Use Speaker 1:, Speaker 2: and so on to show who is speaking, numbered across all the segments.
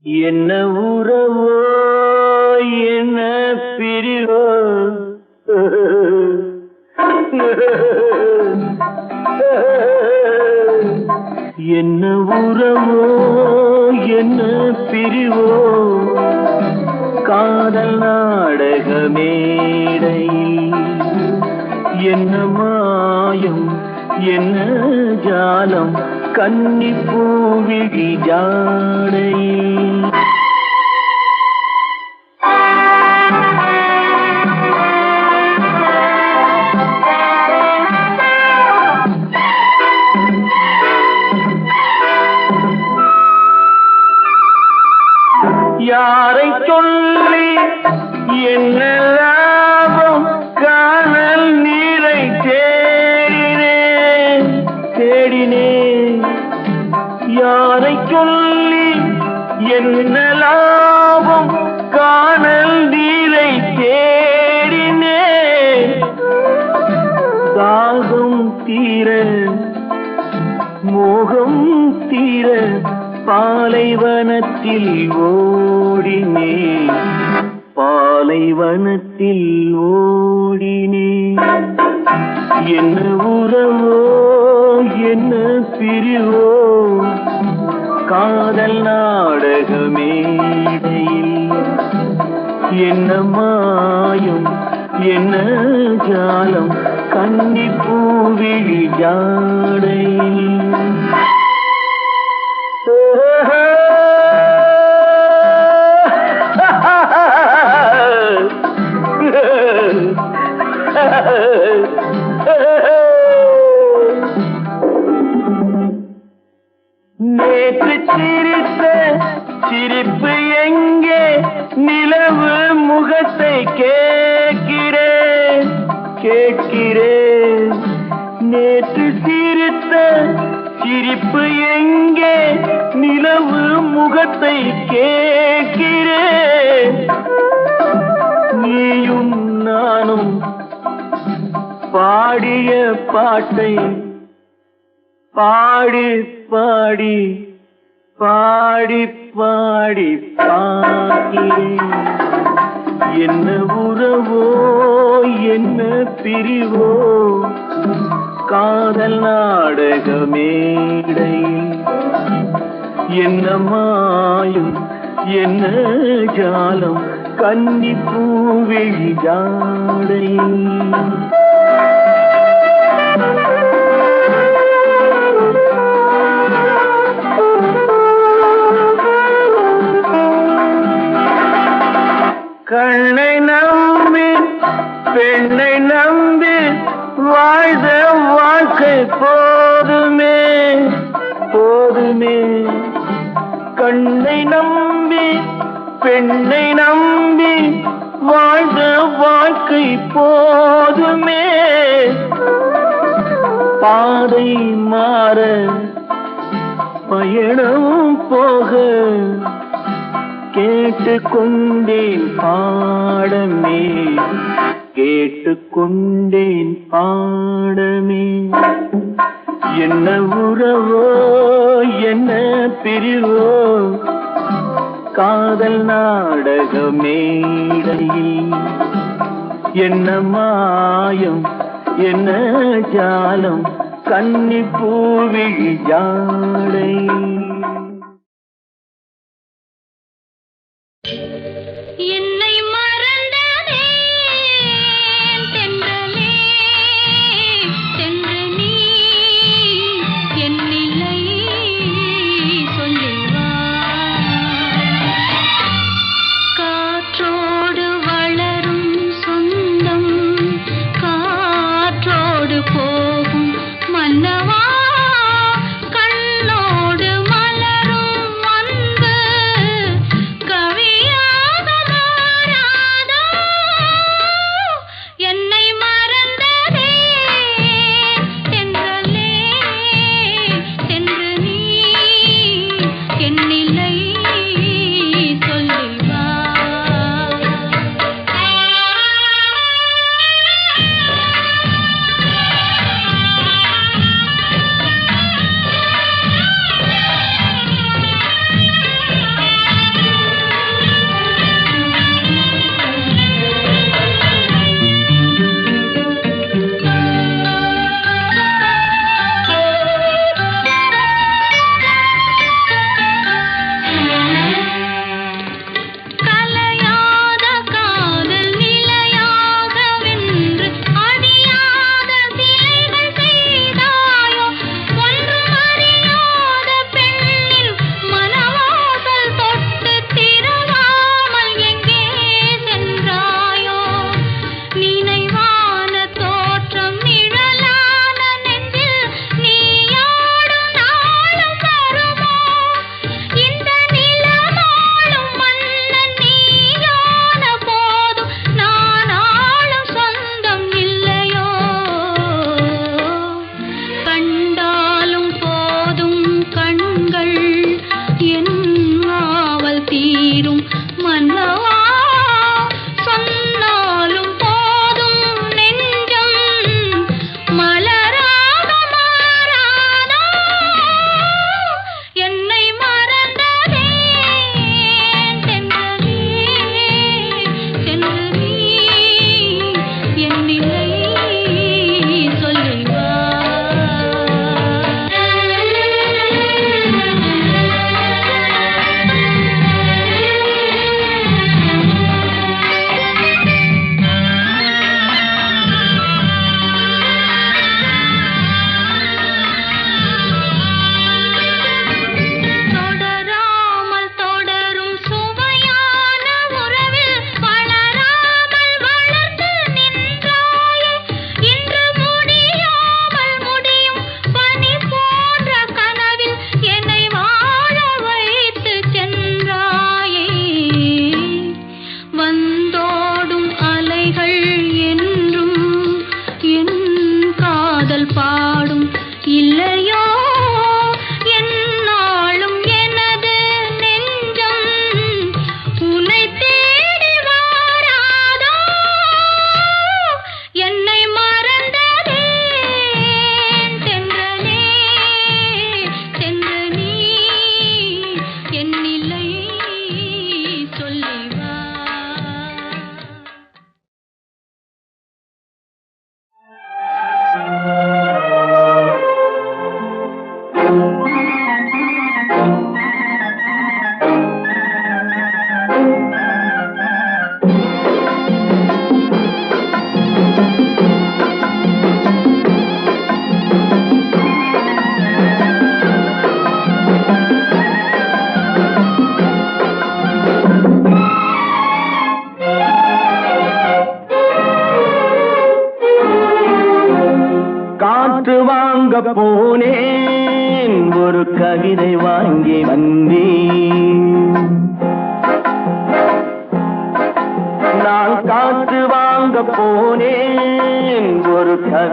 Speaker 1: என்ன உறவோ என்ன பிரிவோ என்ன உறவோ என்ன பிரிவோ காதல் நாடக மேடையில் என்ன மாயம் என்ன ஜாலம் கன்னி பூவிழி ஜாடையில் யாரை சொல்லி என்ன லாபம் காணல் நீரை தேடினேன் தேடினேன் யாரை சொல்லி என்ன லாபம் காணல் நீரை தேடினேன் தாகம் தீர மோகம் தீர பாலைவனத்தில் ஓடினே பாலைவனத்தில் ஓடினே என்ன உறவோ என்ன பிரிவோ காதல் நாடக மேடையில் என்ன மாயம் என்ன ஜாலம் கன்னி பூவிழி ஜாடையில் நேற்று சிரித்த சிரிப்பு எங்கே நிலவு முகத்தை கேட்கிறேன் கேட்கிறேன் நேற்று சிரித்த சிரிப்பு எங்கே நிலவு முகத்தை கேட்கிறேன் நீயும் நானும் பாடிய பாட்டை பாடி பாடி பாடி பாடி பாக்கிறேன் என்ன உறவோ என்ன பிரிவோ காதல் நாடக மேடையில் என்ன மாயம் என்ன ஜாலம் கன்னி பூவிழி ஜாடையில் கண்ணை நம்பி பெண்ணை நம்பி வாழ்ந்த வாழ்க்கை போதுமே போதுமே கண்ணை நம்பி பெண்ணை நம்பி வாழ்ந்த வாழ்க்கை போதுமே பாதை மாற பயணம் போக கேட்டுக்கொண்டேன் பாடமே கேட்டுக்கொண்டேன் பாடமே என்ன உறவோ என்ன பிரிவோ காதல் நாடக மேடையில் என்ன மாயம் என்ன ஜாலம் கன்னி பூவிழி ஜாடையில்
Speaker 2: என்னை மறந்ததே தென்றலே தென்றனி என் நிலை சொல்லிவா காற்றோடு வளரும் சொந்தம் காற்றோடு போகும் மன்னவா கண்ணோடு மலரும் அன்பு கவியாததா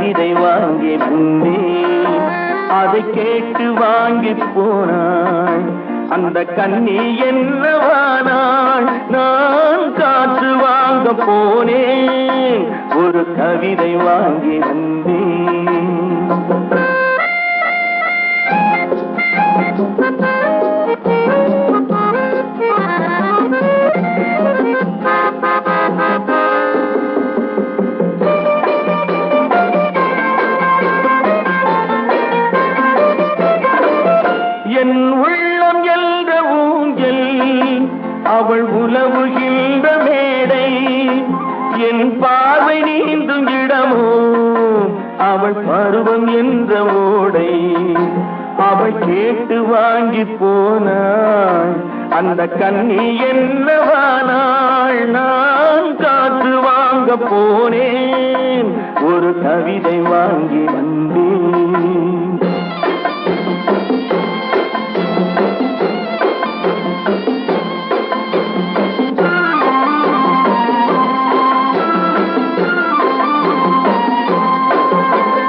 Speaker 1: கவிதை வாங்கி வந்தேன். அதை கேட்டு வாங்கி போனாள் அந்த கண்ணி என்னவானாள். நான் காற்று வாங்க போனேன், ஒரு கவிதை வாங்கி வந்தேன். என் உள்ளம் என்ற ஊஞ்சல், அவள் உலவுகின்ற மேடை. என் பார்வை நீந்தும் இடமோ, அவள் பருவம் என்ற ஓடை. அவள் கேட்டு வாங்கி போனாள் அந்த கண்ணி என்னவானாள். நான் காற்று வாங்க போனேன், ஒரு கவிதை வாங்கி வந்தேன்.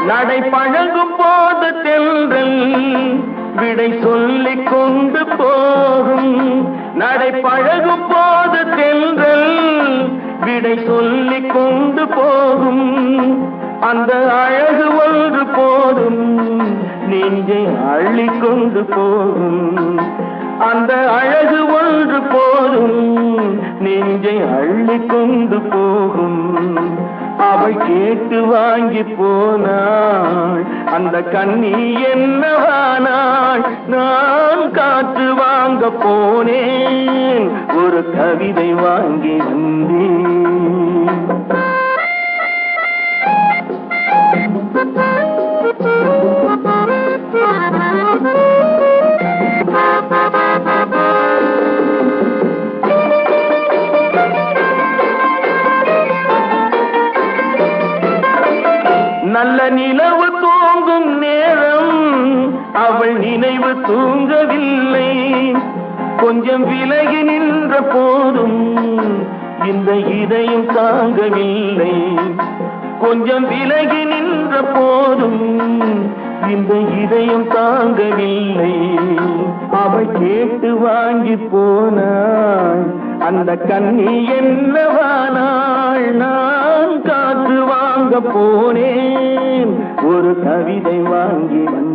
Speaker 1: நடை பழகும் போது தென்றல் விடை சொல்லிக் கொண்டு போகும். நடை பழகும் போது தென்றல் விடை சொல்லிக் கொண்டு போகும். அந்த அழகு ஒன்று போதும், நெஞ்சை அள்ளிக் கொண்டு போகும். அந்த அழகு ஒன்று போதும், நெஞ்சை அள்ளிக் கொண்டு போகும். அவள் கேட்டு வாங்கி போனாள் அந்த கண்ணி என்னவானாள். நான் காற்று வாங்க போனேன், ஒரு கவிதை வாங்கி வந்தேன். நல்ல நிலவு தூங்கும் நேரம் அவள் நினைவு தூங்கவில்லை. கொஞ்சம் விலகி நின்ற போதும் இந்த இதயம் தாங்கவில்லை. கொஞ்சம் விலகி நின்ற போதும் இந்த இதயம் தாங்கவில்லை. அவள் கேட்டு வாங்கி போனாள் அந்த கண்ணி என்னவானாள். நான் காற்று வாங்க போனேன், ஒரு கவிதை வாங்கி வந்தேன்.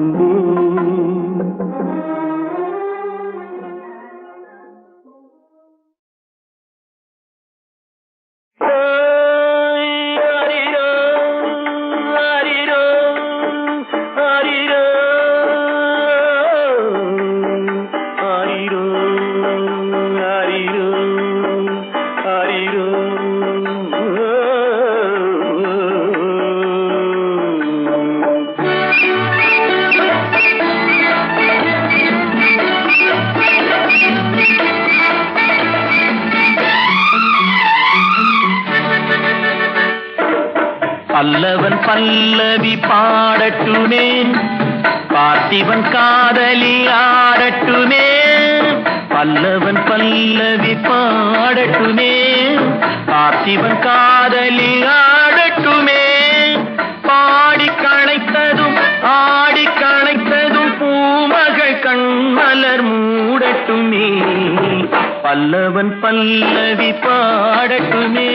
Speaker 1: பல்லவன் பல்லவி பாடட்டுமே, பார்த்திபன் காதலி ஆடட்டுமே. பல்லவன் பல்லவி பாடட்டுமே, பார்த்திபன் காதலி ஆடட்டுமே. பாடி களைத்ததும் ஆடி களைத்ததும் பூமகள் கண்மலர் மூடட்டுமே. பல்லவன் பல்லவி பாடட்டுமே.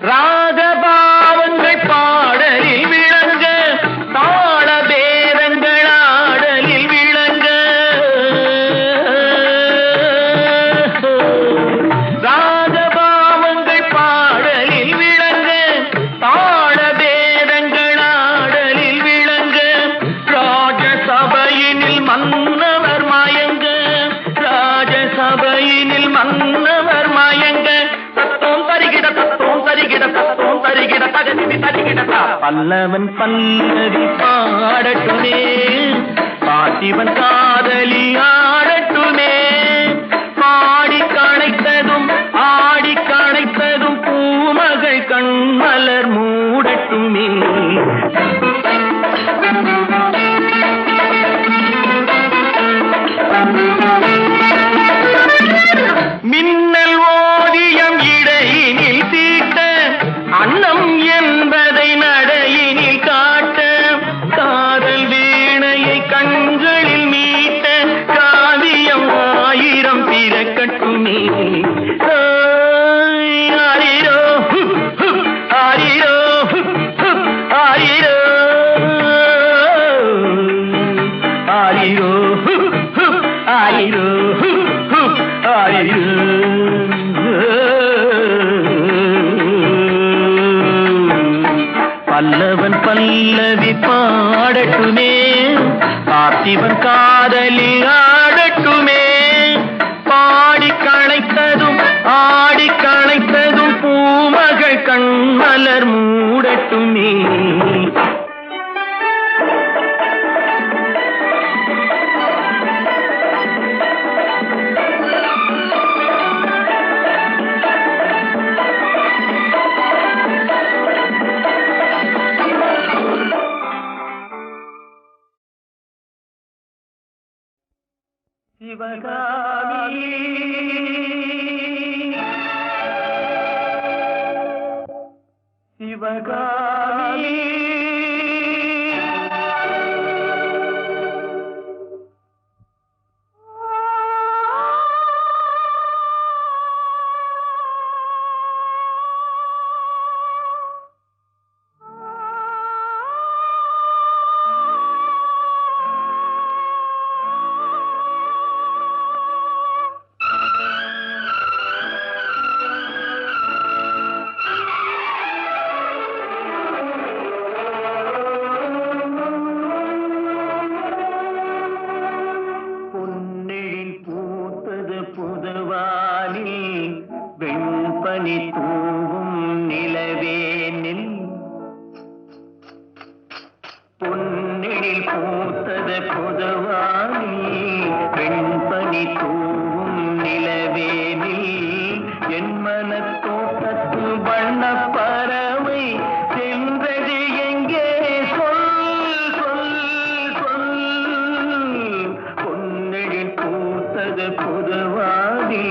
Speaker 1: ராகபாவங்கள் பாடலில் விளங்க, தாள பேரங்கள் ஆடலில் விளங்க. ராகபாவங்கள் பாடலில் விளங்க, தாள பேரங்கள் ஆடலில் விளங்க. ராஜசபையினில் மன்னவர் மயங்க, ராஜசபையினில் மன்னவர் மயங்க. பல்லவன் பல்லவி பாடட்டுமே, பார்த்திபன் காதலி ஆடட்டுமே. பாடட்டுமே. மின்னல் ஓவியம் இடையினில் தீட்ட, அன்னம் என்பதை நடையினில் காட்ட, காதல் வீணையை கண்களில் மீட்ட, காவியம் ஆயிரம் பிறக்கட்டுமே. ஆரிரோ ஆரிரோ ஆரிரோ ஆரிரோ ஆரிரோ ஆரிரோ. பல்லவன் பல்லவி பாடட்டுமே, பார்த்திபன் காதலில் ஆடட்டுமே. பாடி களைத்ததும் ஆடி களைத்ததும் பூமகள் கண்மலர் மூடட்டுமே. சிவகாமி சிவகாமி வெண்பனி தூவும் நிலவேனில், பொன்னில் பூத்தது புதுவானி வெண்பனி தூவும் நிலவேனில், என் மனத்தோட்டத்து வண்ண பறவை சென்றது எங்கே சொல் சொல் சொல். பொன்னில் பூத்தது புதுவானி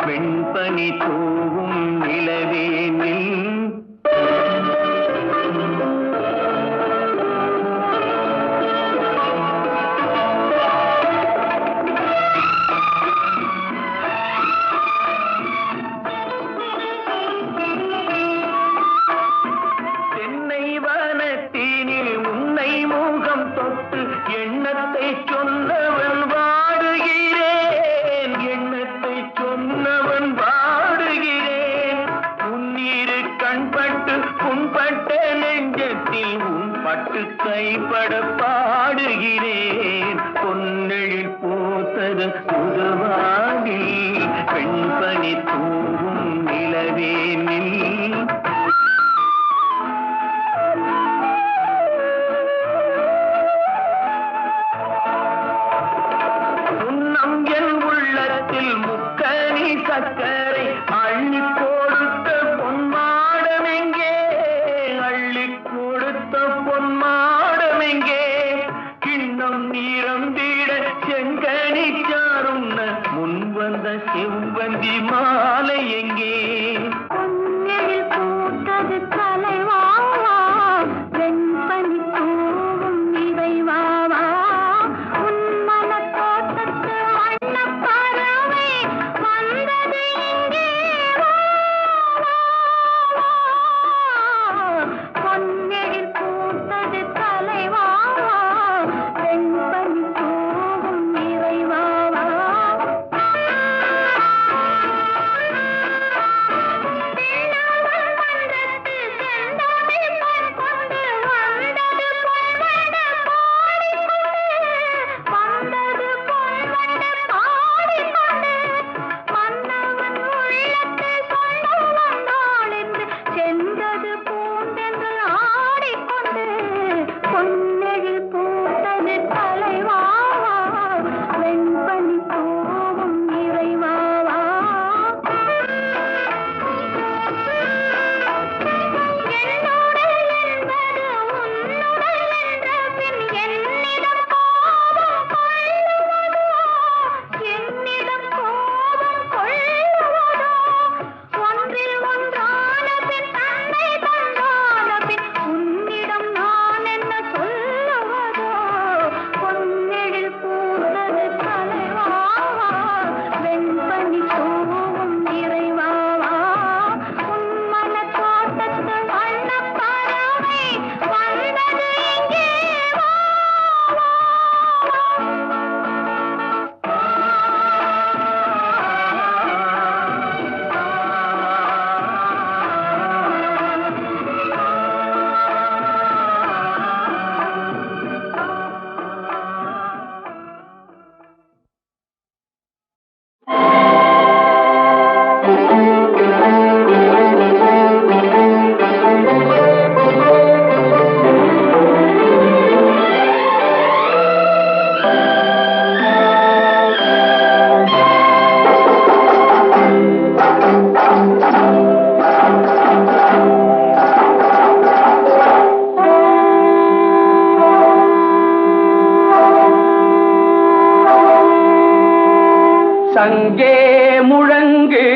Speaker 1: வெண்பனி தூவும் நிலவேனில். தென்னை வனத்தினில் உன்னை முகம் தொட்டு எண்ணத்தை சொன்னவன் வாடுகிறேன், எண்ணத்தை சொன்னவன் வாடுகிறேன். உன்னிரு கண்பட்டு புண்பட்ட நெஞ்சத்தில் உன் பட்டு கைப்பட பாடுகிறேன். பொன்னெழில் பூத்தது புதுவானி வெண்பனி தூவும் நிலவேனில். முக்கனி சக்கரை அள்ளி கொடுத்த பொன்மாடமெங்கே, அள்ளி கொடுத்த பொன்மாடமெங்கே. கிண்ணம் நீரம்பிட செங்கனி சாருண்ண முன் வந்த செவ்வந்தி மாலை எங்கே.
Speaker 2: பொன்னெழில்
Speaker 1: சங்கே முழங்கு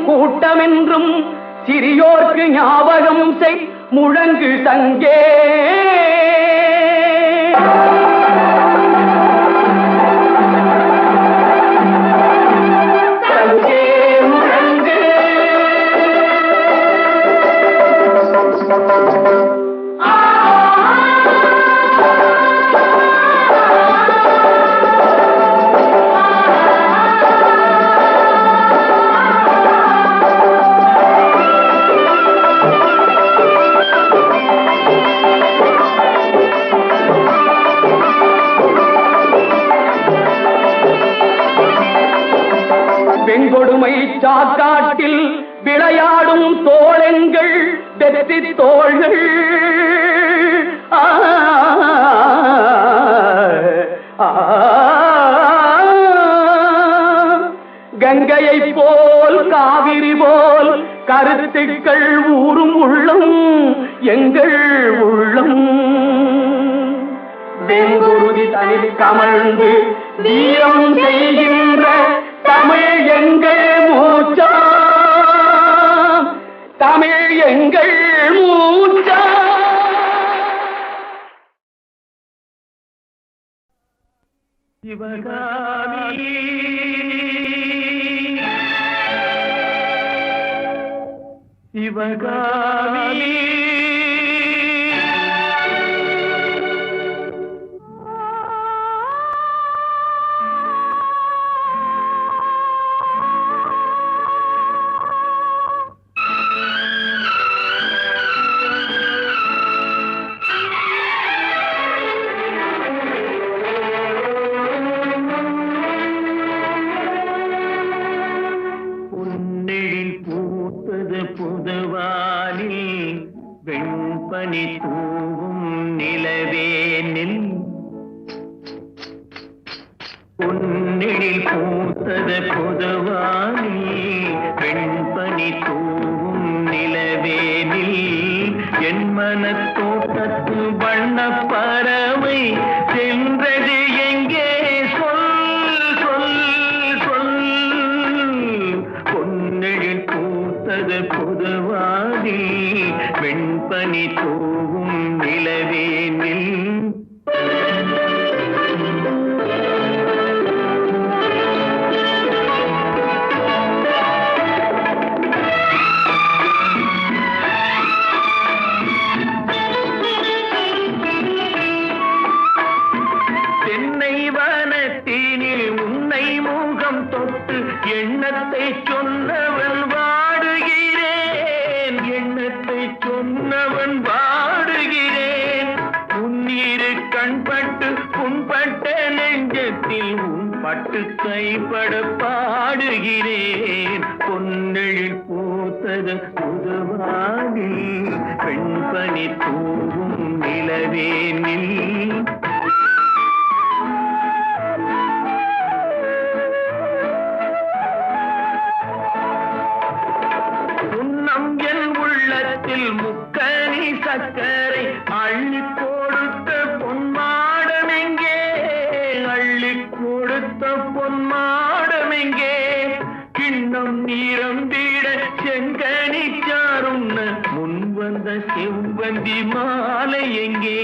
Speaker 1: கூட்டமென்றும் சிறியோர்க்கு ஞாபகம் செய் முழங்கு சங்கே வெங்கொடுமை சாக்காட்டில் விளையாடும் தோழங்கள் வெற்றி தோள்கள் கங்கையை போல் காவிரி போல் கருத்துக்கள் ஊறும் உள்ளம் எங்கள் உள்ளம் வெங்குருதி தனில் கமழ்ந்து வீரம் செய்கின்ற தமிழ் எங்கள் மூச்சா தமிழ் எங்கள் மூச்சா சிவகாமி சிவகாமி வெண்பனி தூவும் நிலவேனில் பொன்னிழில் பூத்தது பொதுவானி வெண்பனி தூவும் நிலவேனில் என் மனத்தோட்டத்து வண்ண பறவை பூத்தது புதுவாதி வெண்பனி தூவும் நிலவேனில் தென்னை வனத்தினில் உன்னை முகம் தொட்டு எண்ணத்தை சொன்னவன் வாடுகிறேன் எண்ணத்தை சொன்னவன் வாடுகிறேன் உன்னிரு கண்பட்டு புண்பட்ட நெஞ்சத்தில் உன் பட்டு கைப்பட பாடுகிறேன் பொன்னெழில் பூத்தது புதுவாதி பெண்பனி தூவும் நிலவேனில் முக்கனி சக்கரை அள்ளி கொடுத்த பொன்மாடமெங்கே அள்ளி கொடுத்த பொன்மாடமெங்கே கிண்ணம் நீரம்பிட செங்கனி சாருண்ண முன் வந்த செவ்வந்தி மாலை எங்கே